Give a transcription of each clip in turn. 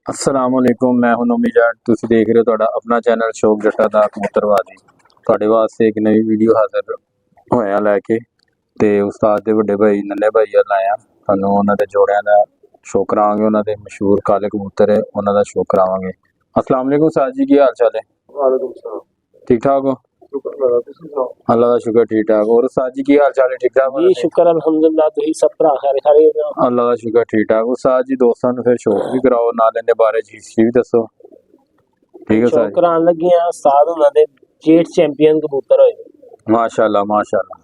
अस्सलामुअलैकुम, मैं हूं नोमी जाट। तुसीं देख रहे हो तुहाडा अपना चैनल शौक जट्टा दा कबूतरबाजी। तुहाडे वास्ते एक नवी वीडियो हाज़र होया लैके ते उस्ताद दे वड्डे भाई नन्हे भाई अल आया। तुहानूं उन्हां दे जोड़ियां दा शो करावांगे, उन्हां दे मशहूर काले कबूतर है उन्हां दा शो करावांगे। अस्सलाम वालेकुम उस्ताद जी, की हाल चाल है? वालेकुम सलाम। ठीक ठाक हो? शुक्र अल्लाह दा, तुसीं सुनाओ? अल्लाह का शुक्र, ठीक ठाक। और उस्ताद जी की हाल चाल है? ठीक ठाक हो? जी शुक्र अल्हम्दुलिल्लाह, तुसीं सब भरा खैर खैरियत हो? अल्लाह का शुक्र, ठीक ठाक। उस्ताद जी दोस्तां नूं फिर शौक भी कराओ, नाल इहदे बारे च हिस्ट्री भी दसो। ठीक है शौक उस्ताद जी। करान लगे हैं उस्ताद हुणां दे जेट चैंपियन कबूतर होए। माशाल्लाह माशाल्लाह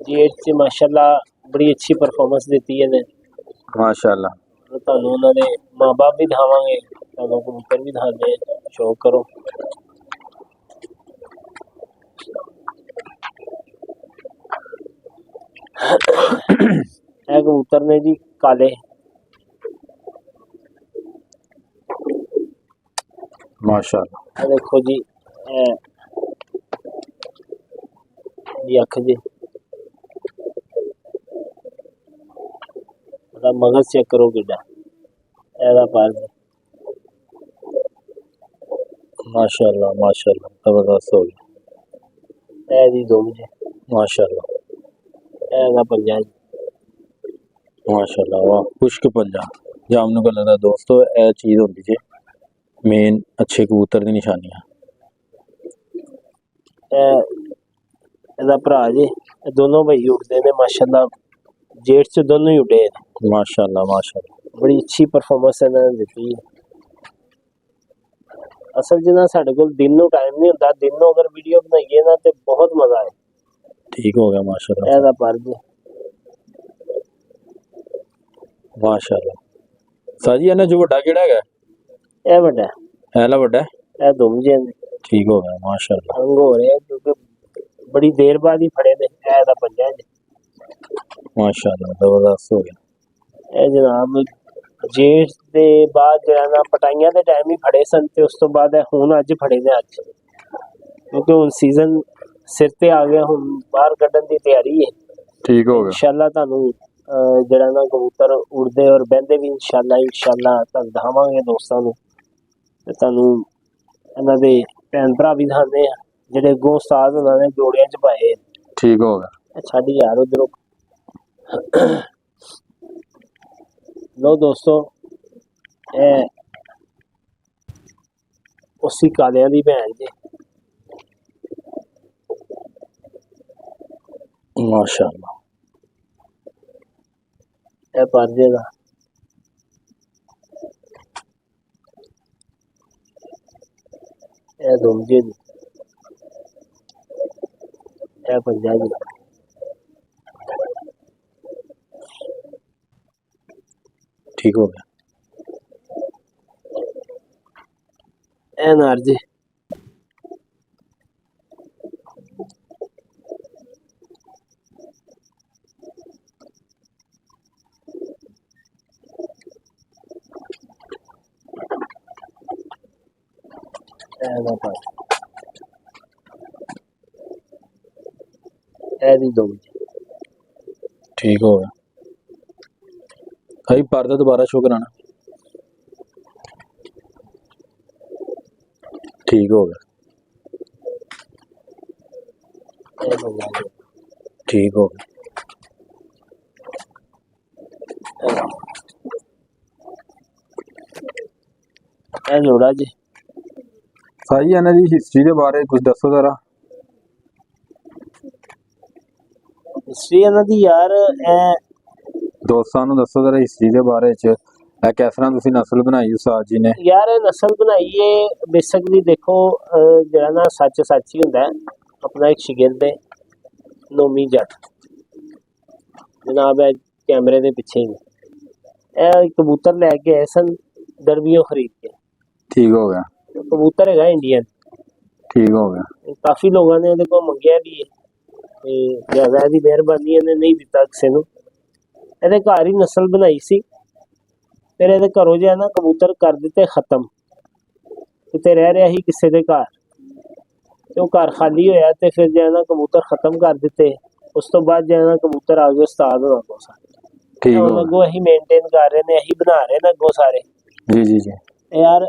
जेट च माशाल्लाह बड़ी अच्छी परफॉर्मेंस दित्ती है ने। माशाल्लाह। तुहानूं उन्हां दे मां बाप भी दिखावांगे, तुहानूं कबूतर भी दिखाने। शौक करो। ਇਹ कबूतर ने जी काले, माशाल्लाह। देखो जी अख जी मगज चेक करो किड्डा एदा पर माशाल्लाह माशाल्लाह, जबरदस्त हो गया। एदी दुम जी माशाल्लाह एदा पंजा जी माशाल्लाह, वाह खुश्क पंजा। जामनू कलर दा दोस्तों ए चीज़ होंदी जे मेन अच्छे कबूतर दी निशानियां। एदा भरा जी दोनों भाई उड़ते ने माशाल्लाह, जेट च दोनों ही उड़े ने। माशाल्लाह माशाल्लाह, बड़ी अच्छी परफॉर्मेंस इन्होंने दी। असल च ना साडे कोल दिन नूं टाइम नहीं हुंदा, दिन नूं अगर वीडियो बनाइए ना ते बहुत मजा आए। ठीक हो गया माशाल्लाह एदा पर जी माशाल्लाह। साजी इन्हां जो वड्डा केड़ा हैगा? ए वड्डा ऐला वड्डा है? ए दुम जी ठीक हो गया माशाल्लाह। अंग हो रहे हैं क्योंकि बड़ी देर बाद ही फड़े ने। एदा पंजा जी माशाल्लाह, जबरदस्त हो गया। ए जनाब जेठ दे बाद जो है ना पटाइयां दे टाइम ही फड़े सन ते उस तो बाद हुण अज फड़े ने अज, क्योंकि हुण सीजन सिर ते आ गया, हुण बाहर कड्ढन दी तैयारी है। ठीक हो गया इंशाल्लाह तुहानूं ਜਿਹੜਾ ਨਾ कबूतर उड़ते और बहते भी इंशाल्लाह ਤੁਹਾਨੂੰ ਦਿਖਾਵਾਂਗੇ ਦੋਸਤਾਂ ਨੂੰ ਤੇ ਤੁਹਾਨੂੰ ਇਹਨਾਂ ਦੇ ਭੈਣ ਭਰਾ ਵੀ ਦਿਖਾਉਂਦੇ ਆ ਜਿਹੜੇ ਅੱਗੋਂ ਉਸਤਾਦ ਉਹਨਾਂ ਨੇ ਜੋੜਿਆਂ ਚ ਪਾਏ। ठीक हो गया। ਛੱਡ ਯਾਰ ਉਧਰੋਂ। ਲੋ ਦੋਸਤੋ, ਇਹ ਉਸੀ ਕਾਲਿਆਂ ਦੀ ਭੈਣ ਜੀ माशाल्लाह। ਇਹ ਪਰਜੇ ਦਾ ਇਹ ਦੁਮਜੇ ਦੀ ਇਹ ਪੰਜਾ ਦੀ ठीक हो गया। ਇਹ ਨਾਰ ਜੀ ਇਹਦਾ ਪਰ ਇਹਦੀ ਦੁਮ ठीक हो गया। भाई पर्दा दोबारा शो कराना। ठीक हो गया ਇਹ ਪੰਜਾ ਦੀ ठीक हो गया। ਇਹ ਜੋੜਾ ਜੀ साजी इन्हां दी हिस्ट्री दे बारे कुछ दसो जरा। हिस्ट्री ਇਹਨਾਂ ਦੀ यार दोस्तां नूं दसो जरा हिस्ट्री दे बारे च। ਇਹ किस तरह तुसीं नस्ल बनाई उस्ताद जी ने? यार नस्ल बनाई है बेसिकली देखो ਜਿਹੜਾ ਨਾ सच ही ਹੁੰਦਾ है। अपना एक शिगिर्द है नोमी जट जनाब, कैमरे के पिछे ही कबूतर लैके आए सन दरबियों खरीद के। ठीक हो गया। कबूतर है इंडियन। ठीक हो गया। काफ़ी लोगों ने ਇਹਦੇ ਕੋਲ ਮੰਗਿਆ भी है, ਜ਼ਿਆਦਾ ਦੀ ਮਿਹਰਬਾਨੀ ਇਹਨੇ नहीं ਦਿੱਤਾ ਕਿਸੇ ਨੂੰ। ਇਹਦੇ ਘਰ ही नस्ल बनाई सी, फिर ਇਹਦੇ ਘਰੋਂ ਜਿਹਾ ਨਾ कबूतर कर ਦਿੱਤੇ खत्म। किते रह रहा ही किसी के घर, तो घर खाली होया ते फिर जो है ना कबूतर खत्म कर दिते। उस तो बाद जो है ना कबूतर आ गए उस्ताद होना को सारे। ठीक हो अगो यही मेनटेन कर रहे ने, यही बना रहे ने अगो सारे। जी जी जी। ਯਾਰ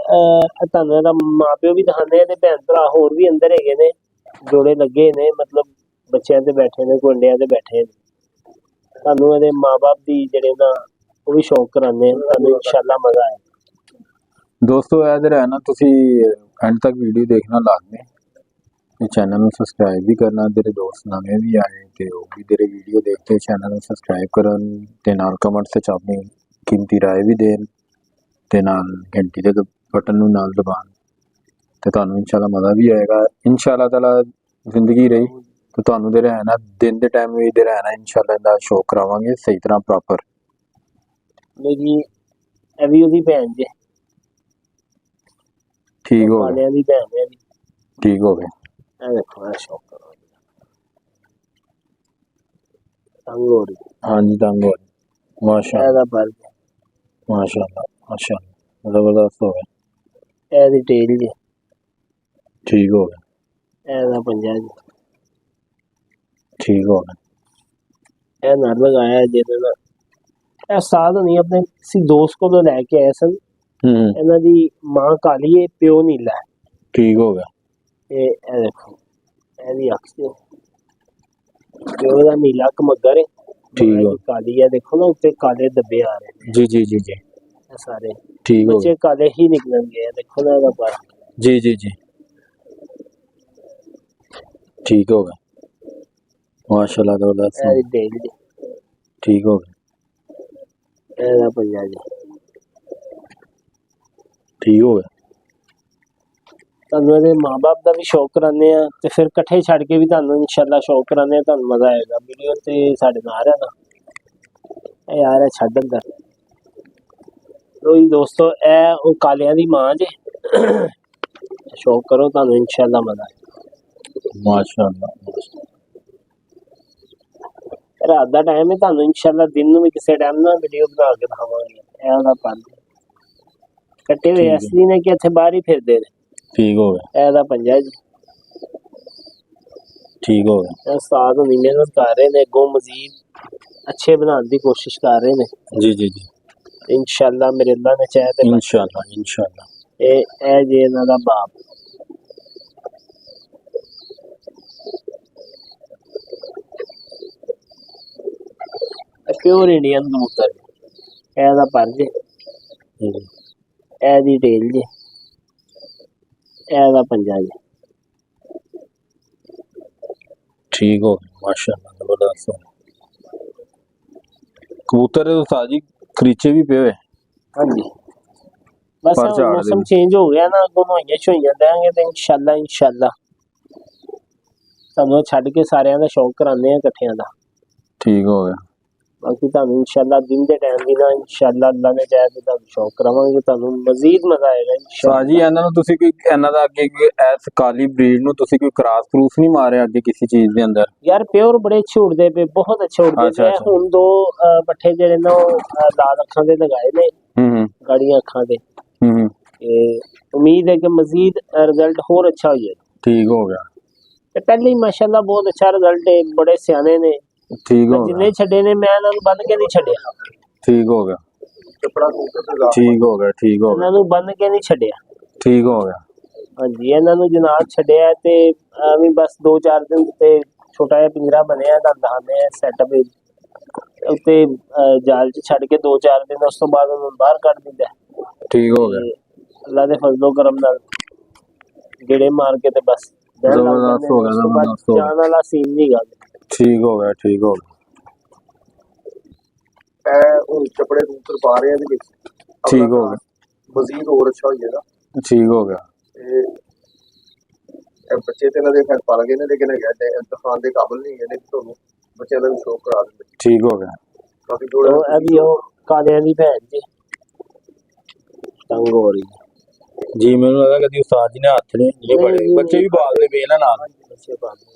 ਤੁਹਾਨੂੰ ਇਹਦਾ ਮਾਪਿਓ ਵੀ ਦਿਖਾਉਂਦੇ ਆ ਤੇ ਭੈਣ ਭਰਾ ਹੋਰ ਵੀ ਅੰਦਰ ਹੈਗੇ ਨੇ, ਜੋੜੇ ਲੱਗੇ ਨੇ, ਮਤਲਬ ਬੱਚਿਆਂ ਤੇ ਬੈਠੇ ਨੇ, ਗੁੰਡਿਆਂ ਤੇ ਬੈਠੇ ਨੇ। ਤੁਹਾਨੂੰ ਇਹਦੇ ਮਾਪੇ ਦੀ ਜਿਹੜੇ ਨਾ ਉਹ ਵੀ ਸ਼ੌਕ ਕਰਾਉਂਦੇ ਆ, ਤੁਹਾਨੂੰ ਇਨਸ਼ਾਅੱਲਾ ਮਜ਼ਾ ਆਏ। ਦੋਸਤੋ इधर है ना, तुसी एंड तक वीडियो देखना लाजमी, ये चैनल ਨੂੰ ਸਬਸਕ੍ਰਾਈਬ ਵੀ ਕਰਨਾ। ਤੇਰੇ ਦੋਸਤ ਨਵੇਂ ਵੀ ਆਏ ਤੇ ਉਹ ਵੀ ਤੇਰੇ ਵੀਡੀਓ ਦੇਖ ਕੇ ਚੈਨਲ ਨੂੰ ਸਬਸਕ੍ਰਾਈਬ ਕਰਨ ਤੇ ਨਾਲ ਕਮੈਂਟਸ ਵਿੱਚ ਆਪਣੀ ਕੀਮਤੀ رائے ਵੀ ਦੇਣ ਤੇ ਨਾਲ ਘੰਟੀ ਦੇ ਬਟਨ ਨੂੰ ਨਾਲ ਦਬਾਉਣ ਤੇ ਤੁਹਾਨੂੰ ਇਨਸ਼ਾਅੱਲਾ ਮਜ਼ਾ ਵੀ ਆਏਗਾ। ਇਨਸ਼ਾਅੱਲਾ ਤਾਲਾ ਜ਼ਿੰਦਗੀ ਰਹੀ ਤੇ ਤੁਹਾਨੂੰ ਦੇ ਰਹਿਣਾ ਦਿਨ ਦੇ ਟਾਈਮ ਵੀ ਦੇ ਰਹਿਣਾ ਇਨਸ਼ਾਅੱਲਾ ਦਾ ਸ਼ੋਅ ਕਰਾਵਾਂਗੇ ਸਹੀ ਤਰ੍ਹਾਂ ਪ੍ਰੋਪਰ। ਮੇਰੀ ਇਹ ਵੀ ਉਹਦੀ ਭੈਣ ਜੇ, ਠੀਕ ਹੋ ਗਿਆ, ਵਾਲਿਆਂ ਦੀ ਭੈਣ ਹੈ ਵੀ। ਠੀਕ ਹੋ ਗਿਆ। ਇਹ ਦੇਖੋ ਇਹ ਸ਼ੌਕ ਕਰੋ ਤੰਗ ਹੋ ਰਹੀ ਹਾਂਜੀ ਤੰਗ ਹੋ ਰਹੀ। ਮਾਸ਼ਾਅੱਲਾ ਇਹਦਾ ਪਰ ਮਾਸ਼ਾਅੱਲਾ ਮਾਸ਼ਾਅੱਲਾ ਜ਼ਬਰਦਸਤ ਹੋ ਗਿਆ। ਇਹਦੀ ਟੇਲ ਜੇ, ਠੀਕ ਹੋ ਗਿਆ, ਇਹਦਾ ਪੰਜਾ ਜੀ, ਠੀਕ ਹੋ ਗਿਆ। ਇਹ ਨਰ ਲਗਾਇਆ ਜਿਹਦੇ ਨਾਲ ਇਹ ਸਾਧ ਨਹੀਂ ਆਪਣੇ ਕਿਸੇ ਦੋਸਤ ਕੋਲੋਂ ਲੈ ਕੇ ਆਏ ਸਨ। ਇਹਨਾਂ ਦੀ ਮਾਂ ਕਾਲੀ ਹੈ, ਪਿਓ ਨੀਲਾ ਹੈ। ਠੀਕ ਹੋ ਗਿਆ। ਤੇ ਇਹ ਦੇਖੋ ਇਹਦੀ ਅੱਖ ਤੇ ਪਿਓ ਦਾ ਨੀਲਾ ਕਮੱਗਰ ਹੈ, ਠੀਕ ਹੋ ਕਾਲੀ ਹੈ। ਦੇਖੋ ਨਾ ਉੱਤੇ ਕਾਲੇ ਧੱਬੇ ਆ ਰਹੇ ਨੇ, ਜੀ ਜੀ ਜੀ ਜੀ ਇਹ ਸਾਰੇ ਠੀਕ ਹੋ ਬੱਚੇ ਕਾਲੇ ਹੀ ਨਿਕਲਣਗੇ। ਦੇਖੋ ਨਾ ਇਹਦਾ ਪਰ ਜੀ ਜੀ ਜੀ ਠੀਕ ਹੋ ਗਿਆ। ਮਾਸ਼ਾਅੱਲਾ ਜ਼ਬਰਦਸਤ ਇਹਦੀ ਟੇਲ ਜੀ, ਠੀਕ ਹੋ ਗਿਆ। ਇਹਦਾ ਪੰਜਾ ਜੀ, ਠੀਕ ਹੋ ਗਿਆ। ਤੁਹਾਨੂੰ ਇਹਦੇ ਮਾਂ-ਬਾਪ ਦਾ ਵੀ ਸ਼ੌਕ ਕਰਾਉਂਦੇ ਆ ਤੇ ਫਿਰ ਇਕੱਠੇ ਛੱਡ ਕੇ ਵੀ ਤੁਹਾਨੂੰ ਇਨਸ਼ਾਅੱਲਾ ਸ਼ੌਕ ਕਰਾਉਂਦੇ ਆ, ਤੁਹਾਨੂੰ ਮਜ਼ਾ ਆਏਗਾ। ਵੀਡੀਓ ਤੇ ਸਾਡੇ ਨਾਲ ਆ ਨਾ ਇਹ ਯਾਰ ਇਹ ਛੱਡ ਅੰਦਰ ਲੋਈ ਦੋਸਤੋ, ਇਹ ਉਹ ਕਾਲਿਆਂ ਦੀ ਮਾਂ ਜੇ। ਸ਼ੌਕ ਕਰੋ, ਤੁਹਾਨੂੰ ਇਨਸ਼ਾਅੱਲਾ ਮਜ਼ਾ ਆਏਗਾ। ਮਾਸ਼ਾਅੱਲਾ ਰਾਤ ਦਾ ਟਾਈਮ ਹੈ, ਤੁਹਾਨੂੰ ਇਨਸ਼ਾਅੱਲਾ ਦਿਨ ਨੂੰ ਵੀ ਕਿਸੇ ਟਾਈਮ ਨਾ ਵੀਡੀਓ ਬਣਾ ਕੇ ਦਿਖਾਵਾਂਗੇ। ਇਹ ਉਹਦਾ ਪੰਜ ਕੱਟੇ ਹੋਏ ਠੀਕ ਹੈ। ਅਸਲੀ ਨੇ ਕਿ ਇੱਥੇ ਬਾਹਰ ਹੀ ਫਿਰਦੇ ਨੇ। ਠੀਕ ਹੋ ਗਿਆ। ਇਹ ਉਹਦਾ ਪੰਜਾ ਜੀ, ਠੀਕ ਹੋ ਗਿਆ। ਇਹ ਸਾਥ ਨਹੀਂ ਮਿਹਨਤ ਕਰ ਰਹੇ ਨੇ, ਅੱਗੋਂ ਮਜ਼ੀਦ ਅੱਛੇ ਬਣਾਉਣ ਦੀ ਕੋਸ਼ਿਸ਼ ਕਰ ਰਹੇ ਨੇ। ਜੀ ਜੀ ਜੀ ਇਨਸ਼ਾਅੱਲਾ ਮੇਰੇ ਅੱਲਾ ਨੇ ਚਾਹਿਆ ਤੇ ਇਨਸ਼ਾਅੱਲਾ ਇਨਸ਼ਾਅੱਲਾ। ਇਹ ਜੇ ਇਹਨਾਂ ਦਾ ਬਾਪ ਪਿਓਰ ਇੰਡੀਅਨ ਕਬੂਤਰ, ਇਹਦਾ ਪਰ ਜੇ, ਇਹਦੀ ਟੇਲ ਜੇ, ਇਹਦਾ ਪੰਜਾ ਜੇ। ठीक हो माशाल्लाह जबरदस्त हो। कबूतर तो साजी खरीचे भी पे हुए। हाँ जी बस पर झाड़ मौसम दे। चेंज हो गया ना, दोनों छोइयां देंगे तो इंशाल्लाह ਤੁਹਾਨੂੰ ਛੱਡ ਕੇ ਸਾਰਿਆਂ ਦਾ ਸ਼ੌਕ ਕਰਾਉਂਦੇ ਆ ਇਕੱਠਿਆਂ ਦਾ। ठीक हो गया। ਬਾਕੀ ਤੁਹਾਨੂੰ ਇਨਸ਼ਾਅੱਲਾ ਦਿਨ ਦੇ ਟਾਈਮ ਵੀ ਨਾ ਇਨਸ਼ਾਅੱਲਾ ਅੱਲਾ ਨੇ ਚਾਹਿਆ ਤੇ ਤੁਹਾਨੂੰ ਸ਼ੌਕ ਕਰਾਵਾਂਗੇ, ਤੁਹਾਨੂੰ ਮਜ਼ੀਦ ਮਜ਼ਾ ਆਏਗਾ ਇਨਸ਼ਾਅੱਲਾ। ਸਾਜੀ ਇਹਨਾਂ ਨੂੰ ਤੁਸੀਂ ਕੋਈ ਇਹਨਾਂ ਦਾ ਅੱਗੇ ਕੋਈ ਐਸ ਕਾਲੀ ਬਰੀਡ ਨੂੰ ਤੁਸੀਂ ਕੋਈ ਕ੍ਰਾਸ ਕਰੂਸ ਨਹੀਂ ਮਾਰਿਆ ਅੱਗੇ ਕਿਸੇ ਚੀਜ਼ ਦੇ ਅੰਦਰ? ਯਾਰ ਪਿਓਰ ਬੜੇ ਅੱਛੇ ਉੜਦੇ ਪਏ, ਬਹੁਤ ਅੱਛੇ ਉੜਦੇ ਅੱਛਾ, ਪਏ। ਅੱਛਾ। ਹੁਣ ਦੋ ਪੱਠੇ ਜਿਹੜੇ ਨਾ ਉਹ ਲਾਲ ਅੱਖਾਂ ਦੇ ਲਗਾਏ ਨੇ, ਗਾੜੀਆਂ ਅੱਖਾਂ ਦੇ। ਤੇ ਉਮੀਦ ਹੈ ਕਿ ਮਜ਼ੀਦ ਰਿਜ਼ਲਟ ਹੋਰ ਅੱਛਾ ਹੋ ਜਾਏ। ठीक हो गया। ਤੇ ਪਹਿਲੇ ਹੀ ਮਾਸ਼ਾਅੱਲਾ ਬਹੁਤ ਅੱਛਾ ਰਿਜ਼ਲਟ ਹੈ, ਬੜੇ ਸਿਆਣੇ ਨੇ। ठीक हो ਜਿੰਨੇ गया। ਛੱਡੇ ਨੇ ਮੈਂ ਇਹਨਾਂ ਨੂੰ ਬੰਨ ਕੇ ਨਹੀਂ ਛੱਡਿਆ। ठीक हो गया। ठीक हो गया। ठीक हो ਇਹਨਾਂ गया। ਨੂੰ ਬੰਨ ਕੇ ਨਹੀਂ ਛੱਡਿਆ। ठीक हो गया। ਹਾਂਜੀ ਇਹਨਾਂ ਨੂੰ ਜਨਾਬ ਛੱਡਿਆ ਤੇ ਐਵੇਂ ਬਸ 2-4 ਦਿਨ ਤੇ ਛੋਟਾ ਜਿਹਾ ਪਿੰਜਰਾ ਬਣਿਆ ਤਾਂ ਦਹਾਨੇ ਸੈਟਅਪ ਉੱਤੇ ਜਾਲ 'ਚ ਛੱਡ ਕੇ 2-4 ਦਿਨ, ਉਸ ਤੋਂ ਬਾਅਦ ਉਹਨੂੰ ਬਾਹਰ ਕੱਢ ਦਿੰਦਾ। ठीक हो गया। ਅੱਲਾ ਦੇ ਫਜ਼ਲੋ ਕਰਮ ਨਾਲ ਗੇੜੇ ਮਾਰ ਕੇ ਤੇ ਬਸ ਜ਼ਬਰਦਸਤ ਹੋ ਗਿਆ, ਜ਼ਬਰਦਸਤ ਹੋ ਗਿਆ। ਜਾਨ ਵਾਲਾ ਸੀਨ ਨਹੀਂ ਗਾ। ठीक हो गया। ठीक हो गया। ਹੁਣ ਕੱਪੜੇ ਕਬੂਤਰ ਪਾ ਰਹੇ ਆ ਇਹਦੇ ਵਿੱਚ। ठीक हो गया। ਮਜ਼ੀਦ ਹੋਰ ਅੱਛਾ ਹੋ ਜਾਏਗਾ। ठीक हो गया। ਇਹ ਬੱਚੇ ਤੇ ਇਹਨਾਂ ਦੇ ਖੈਰ ਪਲ ਗਏ ਨੇ, ਲੇਕਿਨ ਹੈਗਾ ਇੰਤਖਾਬ ਦੇ ਕਾਬਿਲ ਨਹੀਂ ਹੈਗੇ ਨੇ ਕਿ ਤੁਹਾਨੂੰ ਬੱਚਿਆਂ ਦਾ ਵੀ ਸ਼ੌਕ ਕਰਾ ਦਿੰਦੇ। ठीक हो गया। ਕਾਫੀ ਜੋੜੇ ਉਹ ਅਭੀ ਉਹ ਕਾਲਿਆਂ ਦੀ ਭੈਣ ਜੀ ਤੰਗ ਹੋ ਰਹੀ। जी मैंने लगा कभी उस्ताद जी ने हाथ ने ये बड़े नहीं, बच्चे भी भाग दे पे ना नाल। ਬੱਚੇ ਪਾ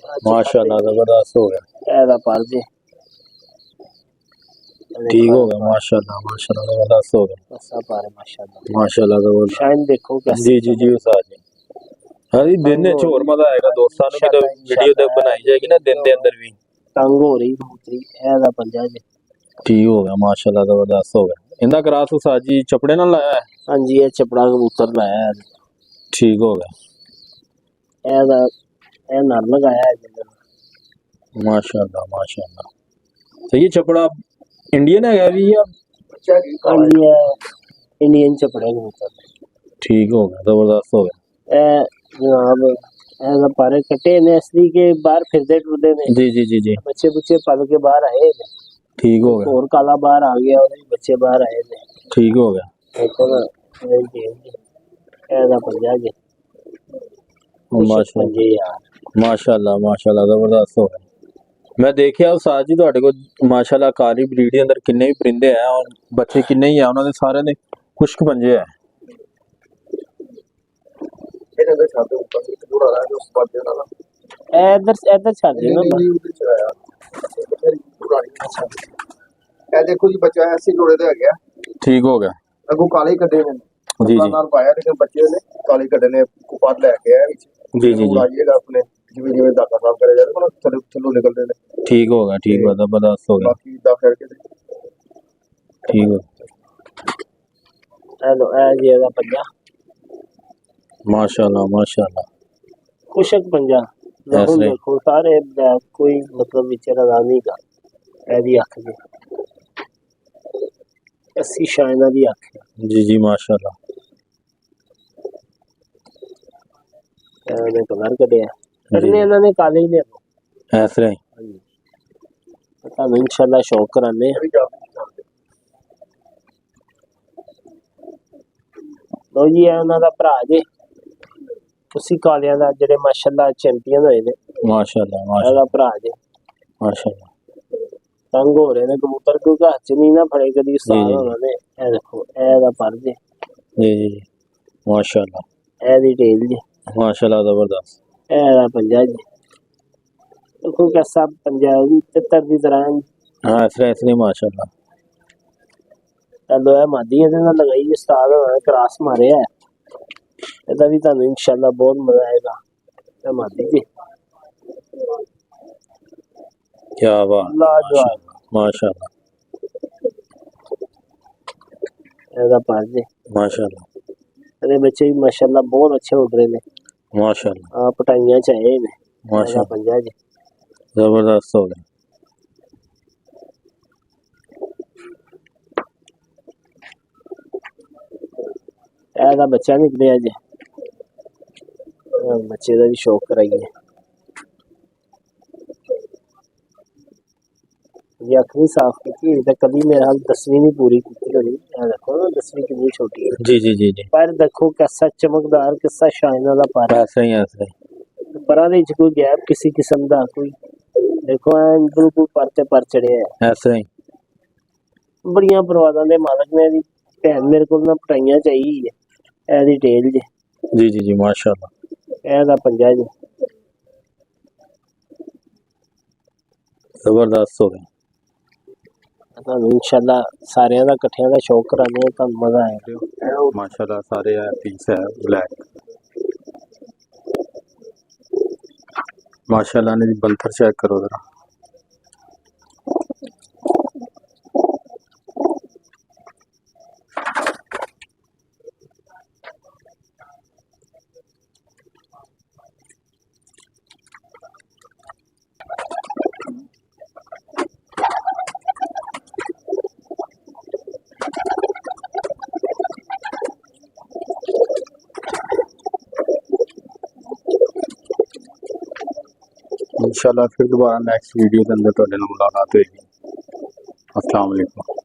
माशाल्लाह जबरदस्त हो गया। ਇਹਦਾ ਪਰ ਜੀ ठीक हो गया। माशाल्लाह माशाल्लाह जबरदस्त हो गया। ਬਸਾ ਪਰ ਮਾਸ਼ਾਅੱਲਾ। माशाल्लाह जबरदस्त। ਸ਼ਾਇਨ ਦੇਖੋ कैसे जी जी जी उस्ताद जी। हाँ जी दिन ने छोर मजा आएगा दोस्तों ने कि वीडियो तक बनाई जाएगी ना दिन के अंदर भी। ਤੰਗ ਹੋ ਰਹੀ ਕਬੂਤਰੀ। ਇਹਦਾ ਪੰਜਾ ਜੀ ठीक हो गया। माशाल्लाह जबरदस्त हो गया। ਇਹਦਾ ਕਰਾਸ ਉਸਾਦ ਜੀ ਚਪੜੇ ਨਾਲ ਲਾਇਆ ਹੈ? ਹਾਂਜੀ ਇਹ ਚਪੜਾ ਕਬੂਤਰ ਲਾਇਆ ਹੈ। ਠੀਕ ਹੋ ਗਿਆ। ਇਹਦਾ ਇਹ ਨਰ ਲਗਾਇਆ ਹੈ ਜਿਹਨੇ। माशाल्लाह माशाल्लाह। तो ये चपड़ा इंडियन है भी या? ਬੱਚਾ ਕੀ ਹਾਂਜੀ ਇਹ ਇੰਡੀਅਨ ਚਪੜੇ ਕਬੂਤਰ। ठीक हो गया, जबरदस्त हो गया। ਇਹ ਜਨਾਬ ਇਹਦਾ ਪਾਰੇ ਕੱਟੇ ਨੇ ਅਸਲੀ ਕੇ ਬਾਹਰ ਫਿਰਦੇ ਟੁਰਦੇ ਨੇ। जी जी जी जी ਬੱਚੇ ਬੁੱਚੇ ਪਲ ਕੇ ਬਾਹਰ ਆਏ ਨੇ। ठीक हो गया। ਹੋਰ ਕਾਲਾ ਬਾਹਰ ਆ ਗਿਆ ਉਹਦੇ ਬੱਚੇ ਬਾਹਰ ਆਏ ਨੇ। ठीक हो गया। ਦੇਖੋ ਨਾ ਇਹ ਜੀ ਇਹਦਾ ਪੰਜਾ ਜੀ माशाल्लाह ਪੰਜੇ ਯਾਰ। माशाल्लाह माशाल्लाह जबरदस्त हो गया। मैं देखिया उस्ताद जी ਤੁਹਾਡੇ ਕੋਲ माशाल्लाह काली ब्रीड ਦੇ ਅੰਦਰ ਕਿੰਨੇ ਵੀ ਪਰਿੰਦੇ ਆ ਔਰ ਬੱਚੇ ਕਿੰਨੇ ਹੀ ਆ ਉਹਨਾਂ ਦੇ ਸਾਰਿਆਂ ਦੇ ਖੁਸ਼ਕ ਪੰਜੇ ਆ। ਇਹਦੇ ਦੇ ਛਾਤੇ ਉੱਪਰ ਇੱਕ ਜੋੜਾ ਰਹਾ ਉਸ ਬਾਅਦ ਦੇ ਨਾਲ ਇਹ ਇੱਧਰ ਛੱਡ ਦੇ ਨਾ। ਉੱਤੇ ਚੜਾਇਆ ਇਹ ਦੇਖੋ ਜੀ ਬੱਚਾ ਐਸੀ ਜੋੜੇ ਦੇ ਆ ਗਿਆ। ठीक हो गया। ਅੱਗੋਂ ਕਾਲੇ ਕੱਢੇ ਨੇ जी जी ਨਾਲ ਪਾਇਆ ਲੇਕਿਨ ਬੱਚੇ ਨੇ ਕਾਲੇ ਕੱਢੇ ਨੇ ਕੁਪਾਰ ਲੈ ਕੇ ਆਇਆ ਵਿੱਚ जी जी जी ਲਾਈਏਗਾ ਆਪਣੇ ਜਿਵੇਂ ਜਿਵੇਂ ਦਾਤਾ ਸਾਹਿਬ ਕਰੇ ਜਾਂਦੇ ਉਹਨਾਂ ਥੱਲੋਂ ਨਿਕਲਦੇ ਨੇ ठीक हो गया। ठीक हो गया, जबरदस्त हो गया। ਬਾਕੀ ਦਾ ਫਿਰ ਕੇ ठीक हो ਇਹ ਲੋ ਇਹ ਜੀ ਇਹਦਾ ਪੰਜਾ माशाल्लाह माशाल्लाह। ਖੁਸ਼ਕ ਪੰਜਾ। ਐਸੇ ਹੀ। ਦੇਖੋ ਸਾਰੇ ਬੈਕ ਕੋਈ ਮਤਲਬ ਵਿੱਚ ਰਗਾ ਨਹੀਂ ਗਾ। ਇਹਦੀ ਅੱਖ ਜੀ ਅੱਸੀ ਸ਼ਾਇਨਾ ਦੀ ਅੱਖ ਹੈ। जी जी माशाल्लाह। ਇਹਨੇ ਕਲਰ ਕੱਢਿਆ ਕੱਢਨੇ ਇਹਨਾਂ ਨੇ ਕਾਲੇ ਹੀ ਨੇ। ऐसे ही। ਹਾਂਜੀ ਤੁਹਾਨੂੰ ਇਨਸ਼ਾਅੱਲਾ ਸ਼ੌਕ ਕਰਾਣੇ ਵੀ ਜਾ ਕੇ ਲੋ ਜੀ ਇਹ ਉਹਨਾਂ ਦਾ ਭਰਾ ਜੇ ਤੁਸੀਂ ਕਾਲਿਆਂ ਦਾ ਜਿਹੜੇ ਮਾਸ਼ਾਅੱਲਾ ਚੈਂਪੀਅਨ ਹੋਏ ਨੇ। माशाल्लाह माशाल्लाह ਇਹਦਾ ਭਰਾ ਜੇ माशाल्लाह। ਤੰਗ ਹੋ ਰਹੇ ਨੇ ਕਬੂਤਰ ਕਿਉਂਕਿ ਹੱਥ 'ਚ ਨਹੀਂ ਨਾ ਫੜੇ ਕਦੀ ਉਸਤਾਦ ਜੀ। ਹੋਣਾ ਨੇ। ਇਹ ਦੇਖੋ ਇਹਦਾ ਪਰ ਜੇ जी जी जी माशाल्लाह ਇਹਦੀ ਟੇਲ ਜੇ माशाल्लाह जबरदस्त। ਇਹਦਾ ਪੰਜਾ ਜੀ ਦੇਖੋ कैसा पंजाबी तितर ਦੀ ਤਰ੍ਹਾਂ। हाँ ऐसे ही माशाल्लाह। ਚਲੋ ਇਹ ਮਾਦੀ ਇਹਦੇ ਨਾਲ ਲਗਾਈ ਉਸਤਾਦ ਹੋਣਾ ਨੇ ਕਰਾਸ ਮਾਰਿਆ ਇਹਦਾ ਵੀ ਤੁਹਾਨੂੰ ਇਨਸ਼ਾਅੱਲਾ ਬਹੁਤ ਮਜ਼ਾ ਆਏਗਾ। ਇਹ ਮਾਦੀ ਜੀ क्या बात। ਲਾਜਵਾਬ। माशाल्लाह ਇਹਦਾ ਪਰ ਜੇ माशाल्लाह ਇਹਦੇ ਬੱਚੇ ਵੀ ਮਾਸ਼ਾਅੱਲਾ ਬਹੁਤ ਅੱਛੇ ਉੱਡ ਰਹੇ ਨੇ। माशाल्लाह ਆ ਪਟਾਈਆਂ ਚ ਆਏ ਨੇ। ਇਹਦਾ माशाल्लाह ਪੰਜਾ ਜੀ जबरदस्त हो गया। ਇਹਦਾ ਬੱਚਾ ਨਿਕਲਿਆ ਜੀ। ਬੱਚੇ ਦਾ ਵੀ ਸ਼ੌਕ ਕਰਾਈਏ। ਇਹ ਅੱਖ ਨਹੀਂ ਸਾਫ਼ ਕੀਤੀ ਤਾਂ ਕਦੀ ਮੇਰਾ 10ਵੀਂ ਨਹੀਂ ਪੂਰੀ ਕੀਤੀ ਹੋਣੀ। ਇਹ ਦੇਖੋ ਨਾ 10ਵੀਂ ਕਿੰਨੀ ਛੋਟੀ ਹੈ जी जी जी जी ਪਰ ਦੇਖੋ ਕਿੰਨਾ ਚਮਕਦਾਰ ਕਿੰਨਾ ਸ਼ਾਇਨਾ ਦਾ ਪਰ ऐसे ही ਪਰਾਂ ਦੇ ਵਿੱਚ ਕੋਈ ਗੈਪ ਕਿਸੇ ਕਿਸਮ ਦਾ ਕੋਈ ਦੇਖੋ ਐ ਬਿਲਕੁਲ ਪਰ ਤੇ ਪਰ ਚੜਿਆ ਹੈ। ऐसे ही। ਬੜੀਆਂ ਪਰਵਾਜ਼ਾਂ ਦੇ ਮਾਲਕ ਨੇ। ਇਹਦੀ ਭੈਣ ਮੇਰੇ ਕੋਲ ਨਾ ਪਟਾਈਆਂ ਚਾਹੀਦੀ ਹੈ। ਇਹਦੀ ਟੇਲ ਜੇ जी जी जी माशाल्लाह ਇਹਦਾ ਪੰਜਾ ਜੀ जबरदस्त हो गया। ਤੁਹਾਨੂੰ ਇਨਸ਼ਾਅੱਲਾ ਸਾਰਿਆਂ ਦਾ ਇਕੱਠਿਆਂ ਦਾ ਸ਼ੌਕ ਕਰਾਣੇ ਤੁਹਾਨੂੰ ਮਜ਼ਾ ਆਏਗਾ। माशाल्लाह सारे पीस है ब्लैक। माशाल्लाह ने बंथर चेक करो जरा। इंशाल्लाह फिर दोबारा नेक्स्ट वीडियो के अंदर तुहाडे नाल मुलाकात होएगी। अस्सलाम वालेकुम।